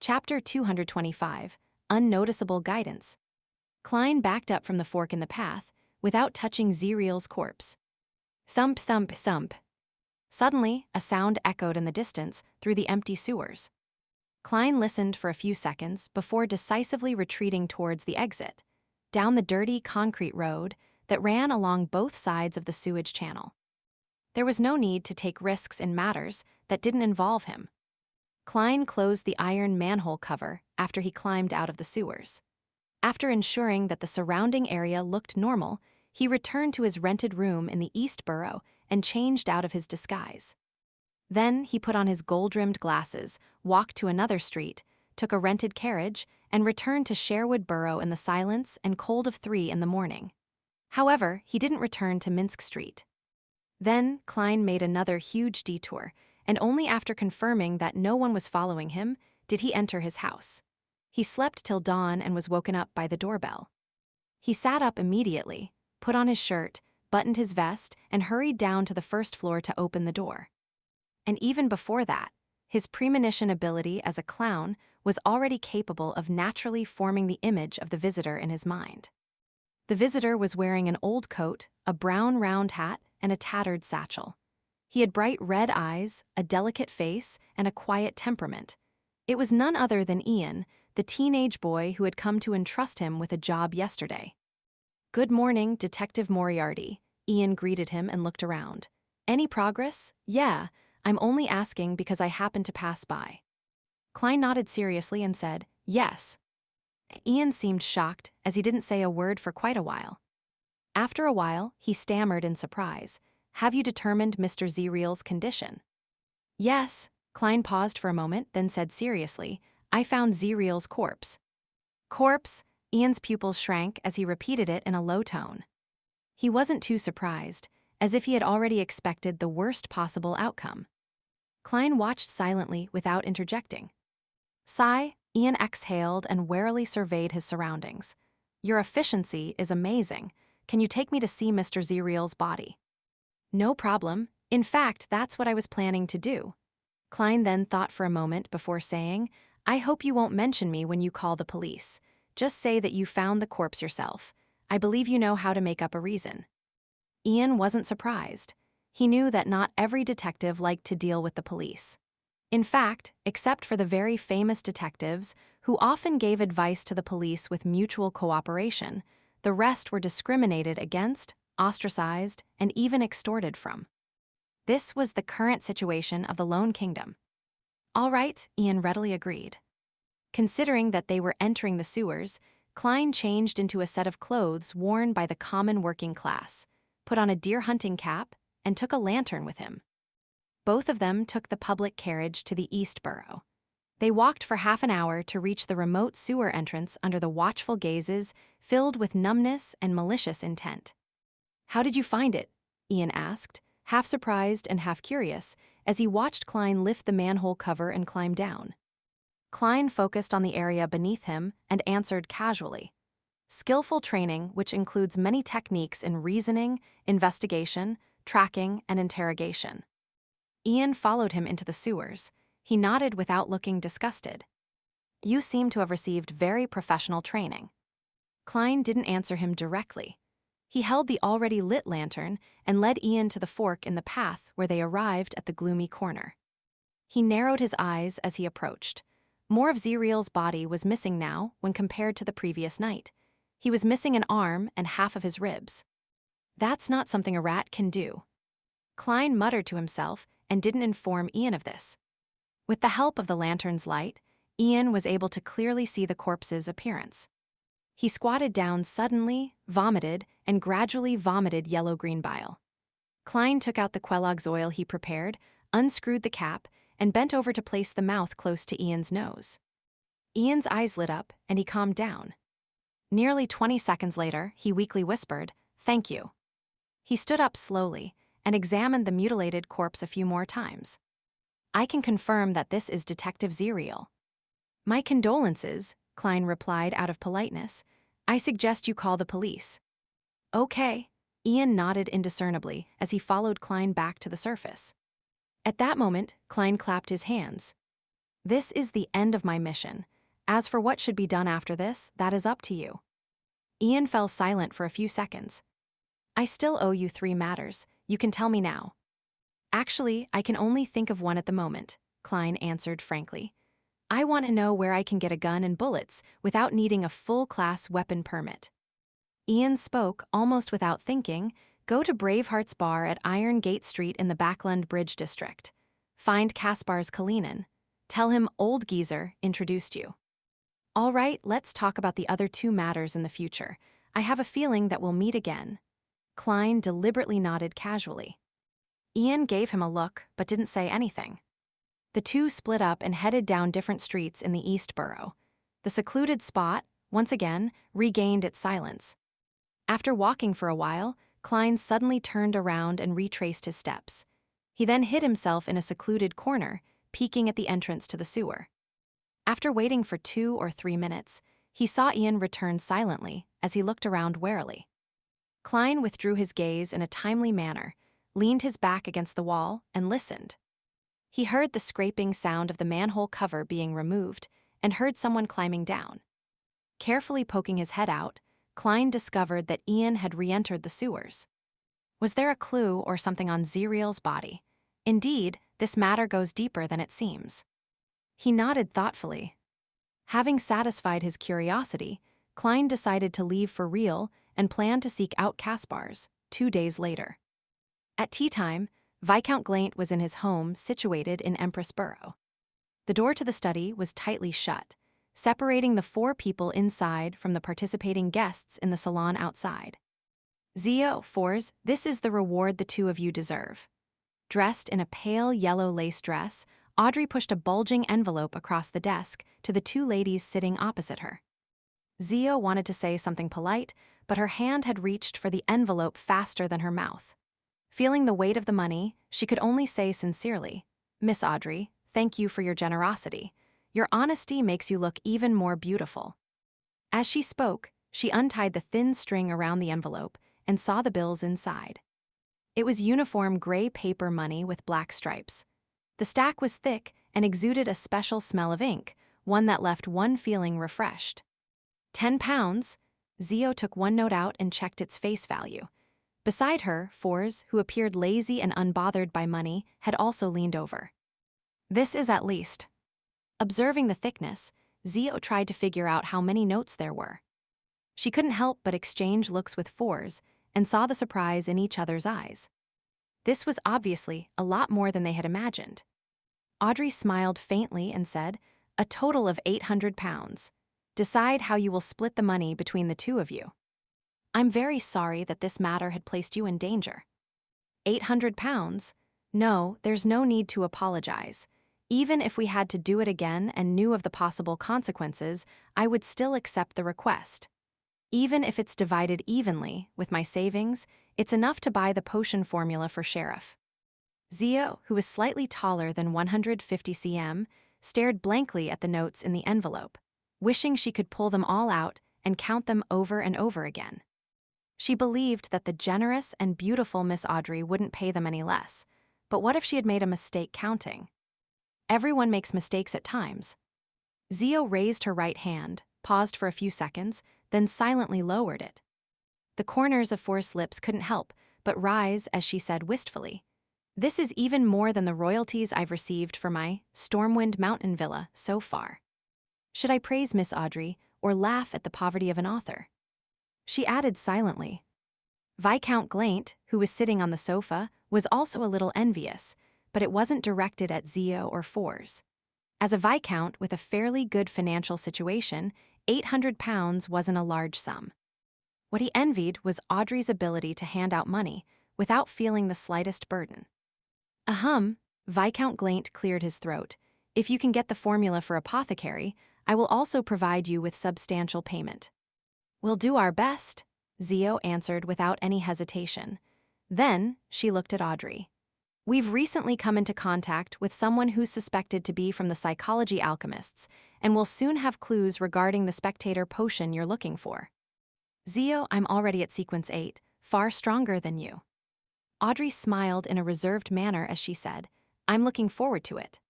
Chapter 225, Unnoticeable Guidance. Klein backed up from the fork in the path, without touching Zeriel's corpse. Thump, thump, thump. Suddenly, a sound echoed in the distance through the empty sewers. Klein listened for a few seconds before decisively retreating towards the exit, down the dirty concrete road that ran along both sides of the sewage channel. There was no need to take risks in matters that didn't involve him. Klein closed the iron manhole cover after he climbed out of the sewers. After ensuring that the surrounding area looked normal, he returned to his rented room in the East Borough and changed out of his disguise. Then he put on his gold-rimmed glasses, walked to another street, took a rented carriage, and returned to Sherwood Borough in the silence and cold of 3 in the morning. However, he didn't return to Minsk Street. Then Klein made another huge detour, and only after confirming that no one was following him did he enter his house. He slept till dawn and was woken up by the doorbell. He sat up immediately, put on his shirt, buttoned his vest, and hurried down to the first floor to open the door. And even before that, his premonition ability as a clown was already capable of naturally forming the image of the visitor in his mind. The visitor was wearing an old coat, a brown round hat, and a tattered satchel. He had bright red eyes, a delicate face, and a quiet temperament. It was none other than Ian, the teenage boy who had come to entrust him with a job yesterday. "Good morning, Detective Moriarty," Ian greeted him and looked around. "Any progress?" "Yeah, I'm only asking because I happened to pass by." Klein nodded seriously and said, "Yes." Ian seemed shocked, as he didn't say a word for quite a while. After a while, he stammered in surprise. "Have you determined Mr. Zeriel's condition?" "Yes." Klein paused for a moment, then said seriously, "I found Zeriel's corpse." "Corpse?" Ian's pupils shrank as he repeated it in a low tone. He wasn't too surprised, as if he had already expected the worst possible outcome. Klein watched silently without interjecting. Sigh, Ian exhaled and warily surveyed his surroundings. "Your efficiency is amazing. Can you take me to see Mr. Zeriel's body?" "No problem. In fact, that's what I was planning to do." Klein then thought for a moment before saying, "I hope you won't mention me when you call the police. Just say that you found the corpse yourself. I believe you know how to make up a reason." Ian wasn't surprised. He knew that not every detective liked to deal with the police. In fact, except for the very famous detectives who often gave advice to the police with mutual cooperation, the rest were discriminated against, ostracized, and even extorted from. This was the current situation of the Lone Kingdom. "All right," Ian readily agreed. Considering that they were entering the sewers, Klein changed into a set of clothes worn by the common working class, put on a deer hunting cap, and took a lantern with him. Both of them took the public carriage to the East Borough. They walked for half an hour to reach the remote sewer entrance under the watchful gazes filled with numbness and malicious intent. "How did you find it?" Ian asked, half surprised and half curious, as he watched Klein lift the manhole cover and climb down. Klein focused on the area beneath him and answered casually. "Skillful training, which includes many techniques in reasoning, investigation, tracking, and interrogation." Ian followed him into the sewers. He nodded without looking disgusted. "You seem to have received very professional training." Klein didn't answer him directly. He held the already lit lantern and led Ian to the fork in the path where they arrived at the gloomy corner. He narrowed his eyes as he approached. More of Zeriel's body was missing now when compared to the previous night. He was missing an arm and half of his ribs. "That's not something a rat can do." Klein muttered to himself and didn't inform Ian of this. With the help of the lantern's light, Ian was able to clearly see the corpse's appearance. He squatted down suddenly, vomited, and gradually vomited yellow-green bile. Klein took out the Kellogg's oil he prepared, unscrewed the cap, and bent over to place the mouth close to Ian's nose. Ian's eyes lit up, and he calmed down. Nearly 20 seconds later, he weakly whispered, "Thank you." He stood up slowly and examined the mutilated corpse a few more times. "I can confirm that this is Detective Zeriel." "My condolences," Klein replied out of politeness. "I suggest you call the police." "Okay." Ian nodded indiscernibly as he followed Klein back to the surface. At that moment, Klein clapped his hands. This is the end of my mission. As for what should be done after this, that is up to you. Ian fell silent for a few seconds. I still owe you 3 matters. You can tell me now. Actually, I can only think of one at the moment, Klein answered frankly. I want to know where I can get a gun and bullets without needing a full-class weapon permit. Ian spoke, almost without thinking. Go to Braveheart's bar at Iron Gate Street in the Backland Bridge District. Find Kaspar's Kalinin. Tell him Old Geezer introduced you. All right, let's talk about the other 2 matters in the future. I have a feeling that we'll meet again. Klein deliberately nodded casually. Ian gave him a look, but didn't say anything. The two split up and headed down different streets in the East Borough. The secluded spot, once again, regained its silence. After walking for a while, Klein suddenly turned around and retraced his steps. He then hid himself in a secluded corner, peeking at the entrance to the sewer. After waiting for 2 or 3 minutes, he saw Ian return silently as he looked around warily. Klein withdrew his gaze in a timely manner, leaned his back against the wall, and listened. He heard the scraping sound of the manhole cover being removed and heard someone climbing down. Carefully poking his head out, Klein discovered that Ian had re-entered the sewers. Was there a clue or something on Zeriel's body? Indeed, this matter goes deeper than it seems. He nodded thoughtfully. Having satisfied his curiosity, Klein decided to leave for real and planned to seek out Kaspar's 2 days later. At tea time, Viscount Glaint was in his home situated in Empress Borough. The door to the study was tightly shut, separating the 4 people inside from the participating guests in the salon outside. Zio, Fours, this is the reward the 2 of you deserve. Dressed in a pale yellow lace dress, Audrey pushed a bulging envelope across the desk to the 2 ladies sitting opposite her. Zio wanted to say something polite, but her hand had reached for the envelope faster than her mouth. Feeling the weight of the money, she could only say sincerely, Miss Audrey, thank you for your generosity. Your honesty makes you look even more beautiful. As she spoke, she untied the thin string around the envelope and saw the bills inside. It was uniform gray paper money with black stripes. The stack was thick and exuded a special smell of ink, one that left one feeling refreshed. £10. Zio took one note out and checked its face value. Beside her, Fours, who appeared lazy and unbothered by money, had also leaned over. This is at least. Observing the thickness, Zio tried to figure out how many notes there were. She couldn't help but exchange looks with Fours and saw the surprise in each other's eyes. This was obviously a lot more than they had imagined. Audrey smiled faintly and said, a total of £800. Decide how you will split the money between the 2 of you. I'm very sorry that this matter had placed you in danger. £800? No, there's no need to apologize. Even if we had to do it again and knew of the possible consequences, I would still accept the request. Even if it's divided evenly, with my savings, it's enough to buy the potion formula for Sheriff. Zio, who was slightly taller than 150 cm, stared blankly at the notes in the envelope, wishing she could pull them all out and count them over and over again. She believed that the generous and beautiful Miss Audrey wouldn't pay them any less, but what if she had made a mistake counting? Everyone makes mistakes at times. Zio raised her right hand, paused for a few seconds, then silently lowered it. The corners of Forrest's lips couldn't help but rise as she said wistfully, this is even more than the royalties I've received for my Stormwind Mountain Villa so far. Should I praise Miss Audrey or laugh at the poverty of an author? She added silently. Viscount Glaint, who was sitting on the sofa, was also a little envious, but it wasn't directed at Zio or Fours. As a viscount with a fairly good financial situation, £800 wasn't a large sum. What he envied was Audrey's ability to hand out money without feeling the slightest burden. Ahem, Viscount Glaint cleared his throat. If you can get the formula for apothecary, I will also provide you with substantial payment. We'll do our best, Zio answered without any hesitation. Then she looked at Audrey. We've recently come into contact with someone who's suspected to be from the psychology alchemists, and will soon have clues regarding the spectator potion you're looking for. Zio, I'm already at sequence 8, far stronger than you. Audrey smiled in a reserved manner as she said, I'm looking forward to it.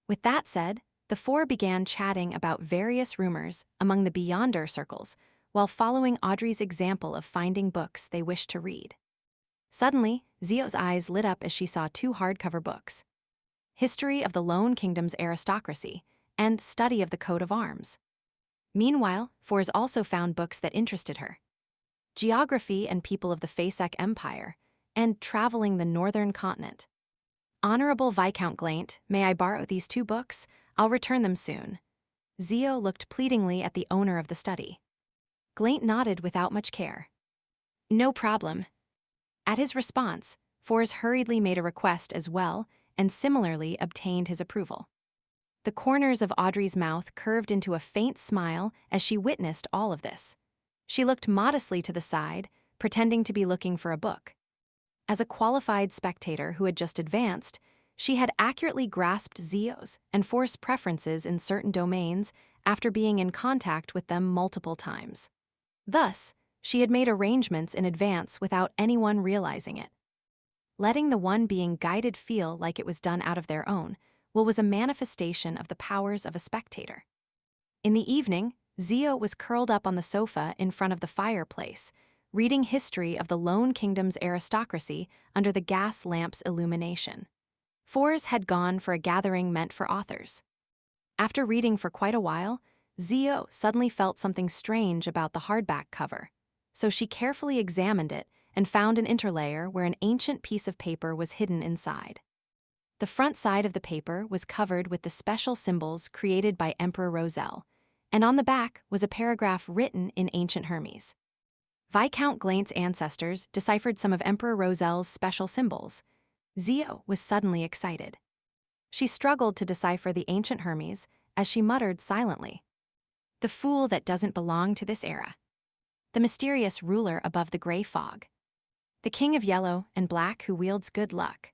With that said, The four began chatting about various rumors among the Beyonder circles, while following Audrey's example of finding books they wished to read. Suddenly, Zio's eyes lit up as she saw two hardcover books: History of the Lone Kingdom's Aristocracy and Study of the Coat of Arms. Meanwhile, Fours also found books that interested her: Geography and People of the Fasek Empire and Traveling the Northern Continent. Honorable Viscount Glaint, may I borrow these two books? I'll return them soon. Zio looked pleadingly at the owner of the study. Glaint nodded without much care. No problem. At his response, Fours hurriedly made a request as well and similarly obtained his approval. The corners of Audrey's mouth curved into a faint smile as she witnessed all of this. She looked modestly to the side, pretending to be looking for a book. As a qualified spectator who had just advanced, she had accurately grasped Zio's and Fours' preferences in certain domains after being in contact with them multiple times. Thus, she had made arrangements in advance without anyone realizing it. Letting the one being guided feel like it was done out of their own was a manifestation of the powers of a spectator. In the evening, Zio was curled up on the sofa in front of the fireplace, reading History of the Lone Kingdom's Aristocracy under the gas lamp's illumination. Fours had gone for a gathering meant for authors. After reading for quite a while, Zio suddenly felt something strange about the hardback cover, so she carefully examined it and found an interlayer where an ancient piece of paper was hidden inside. The front side of the paper was covered with the special symbols created by Emperor Roselle, and on the back was a paragraph written in ancient Hermes. Viscount Glaint's ancestors deciphered some of Emperor Roselle's special symbols. Zio was suddenly excited. She struggled to decipher the ancient Hermes as she muttered silently, "The fool that doesn't belong to this era. The mysterious ruler above the gray fog. The king of yellow and black who wields good luck.